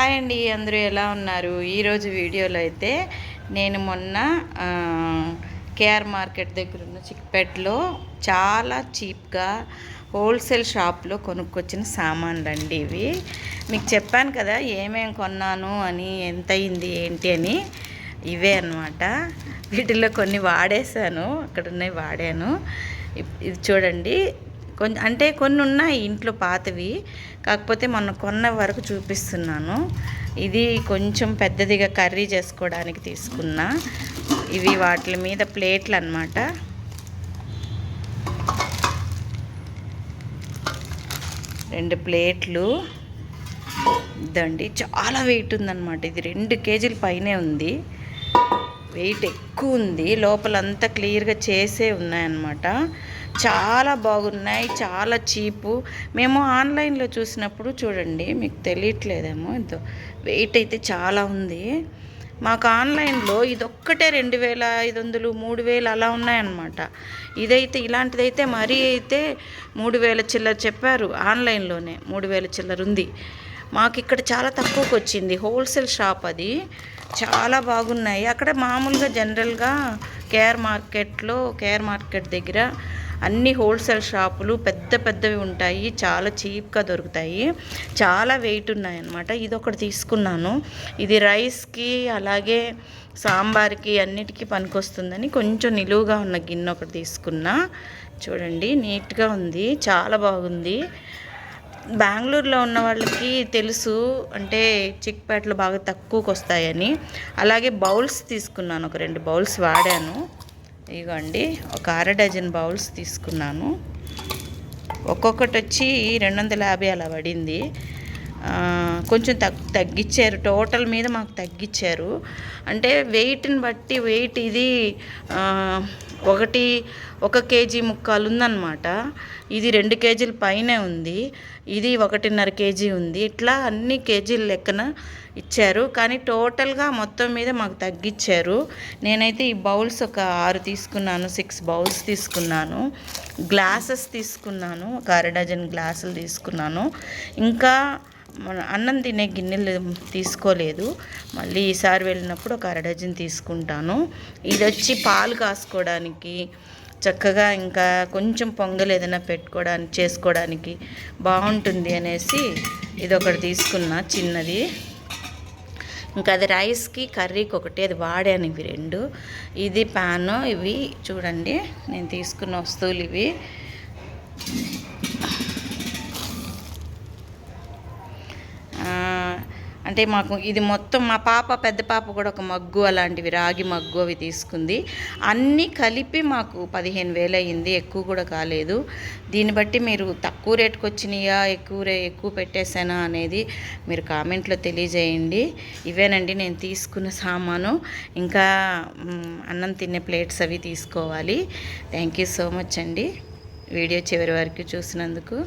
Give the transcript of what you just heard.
Hi అండి, అందరూ ఎలా ఉన్నారు? ఈరోజు వీడియోలో అయితే నేను మొన్న కేఆర్ మార్కెట్ దగ్గర ఉన్న చిక్పేటలో చాలా చీప్గా హోల్సేల్ షాప్లో కొనుక్కొచ్చిన సామాన్లు అండి ఇవి. మీకు చెప్పాను కదా ఏమేమి కొన్నాను అని, ఎంత అయింది ఏంటి అని. ఇవే అన్నమాట. వీటిల్లో కొన్ని వాడేసాను, అక్కడ ఉన్నాయి వాడాను. ఇది చూడండి, కొన్ని ఉన్నాయి ఇంట్లో పాతవి, కాకపోతే మొన్న కొన్న వరకు చూపిస్తున్నాను. ఇది కొంచెం పెద్దదిగా కర్రీ చేసుకోవడానికి తీసుకున్నా. ఇవి వాటి మీద ప్లేట్లు అన్నమాట. రెండు ప్లేట్లు ఇదండి. చాలా వెయిట్ ఉందన్నమాట. ఇది 2 కేజీల పైనే ఉంది. వెయిట్ ఎక్కువ ఉంది. లోపలంతా క్లియర్గా చేసే ఉన్నాయన్నమాట. చాలా బాగున్నాయి, చాలా చీపు. మేము ఆన్లైన్లో చూసినప్పుడు చూడండి, మీకు తెలియట్లేదేమో, ఇంత వెయిట్ అయితే చాలా ఉంది. మాకు ఆన్లైన్లో ఇదొక్కటే 2500, 3000 అలా ఉన్నాయన్నమాట. ఇదైతే ఇలాంటిదైతే మరీ అయితే 3000 చిల్లర చెప్పారు. ఆన్లైన్లోనే 3000 చిల్లర ఉంది. మాకు ఇక్కడ చాలా తక్కువకి వచ్చింది. హోల్సేల్ షాప్ అది. చాలా బాగున్నాయి. అక్కడ మామూలుగా జనరల్గా కేఆర్ మార్కెట్ దగ్గర అన్ని హోల్సేల్ షాపులు పెద్ద పెద్దవి ఉంటాయి, చాలా చీప్గా దొరుకుతాయి, చాలా వెయిట్ ఉన్నాయన్నమాట. ఇది ఒకటి తీసుకున్నాను. ఇది రైస్కి అలాగే సాంబార్కి అన్నిటికీ పనికొస్తుందని కొంచెం నిలువుగా ఉన్న గిన్నె ఒకటి తీసుకున్నా. చూడండి, నీట్గా ఉంది, చాలా బాగుంది. బెంగళూరులో ఉన్న వాళ్ళకి తెలుసు, అంటే చిక్పేటలో బాగా తక్కువకి వస్తాయని. అలాగే బౌల్స్ తీసుకున్నాను, ఒక 2 బౌల్స్ వాడాను. ఇదిగోండి, ఒక 1/2 డజన్ బౌల్స్ తీసుకున్నాను. ఒక్కొక్కటి వచ్చి 250 అలా పడింది. కొంచెం తగ్గించారు, టోటల్ మీద మాకు తగ్గించారు. అంటే వెయిట్ని బట్టి వెయిట్ ఇది 1 కేజీ ముక్కాలు ఉందన్నమాట. ఇది 2 కేజీల పైనే ఉంది. ఇది 1.5 కేజీ ఉంది. ఇట్లా అన్ని కేజీల లెక్కన ఇచ్చారు, కానీ టోటల్గా మొత్తం మీద మాకు తగ్గించారు. నేనైతే ఈ బౌల్స్ ఒక 6 తీసుకున్నాను, 6 బౌల్స్ తీసుకున్నాను. గ్లాసెస్ తీసుకున్నాను, ఒక 1/2 డజన్ గ్లాసులు తీసుకున్నాను. ఇంకా అన్నం తినే గిన్నెలు తీసుకోలేదు. మళ్ళీ ఈసారి వెళ్ళినప్పుడు ఒక 1/2 డజన్ తీసుకుంటాను. ఇది వచ్చి పాలు కాసుకోవడానికి చక్కగా, ఇంకా కొంచెం పొంగల్ ఏదైనా చేసుకోవడానికి బాగుంటుంది అనేసి ఇది ఒకటి తీసుకున్నా, చిన్నది. ఇంకా అది రైస్కి కర్రీకి ఒకటి, అది వాడాను. ఇవి 2. ఇది ప్యాను. ఇవి చూడండి, నేను తీసుకున్న వస్తువులు ఇవి. అంటే మాకు ఇది మొత్తం, మా పెద్ద పాప కూడా ఒక మగ్గు అలాంటివి, రాగి మగ్గు అవి తీసుకుంది. అన్నీ కలిపి మాకు 15,000 అయ్యింది. ఎక్కువ కూడా కాలేదు. దీన్ని బట్టి మీరు తక్కువ రేటుకి వచ్చినాయా, ఎక్కువ పెట్టేశానా అనేది మీరు కామెంట్లో తెలియజేయండి. ఇవేనండి నేను తీసుకున్న సామాను. ఇంకా అన్నం తినే ప్లేట్స్ అవి తీసుకోవాలి. థ్యాంక్ యూ సో మచ్ అండి, వీడియో చివరి వరకు చూసినందుకు.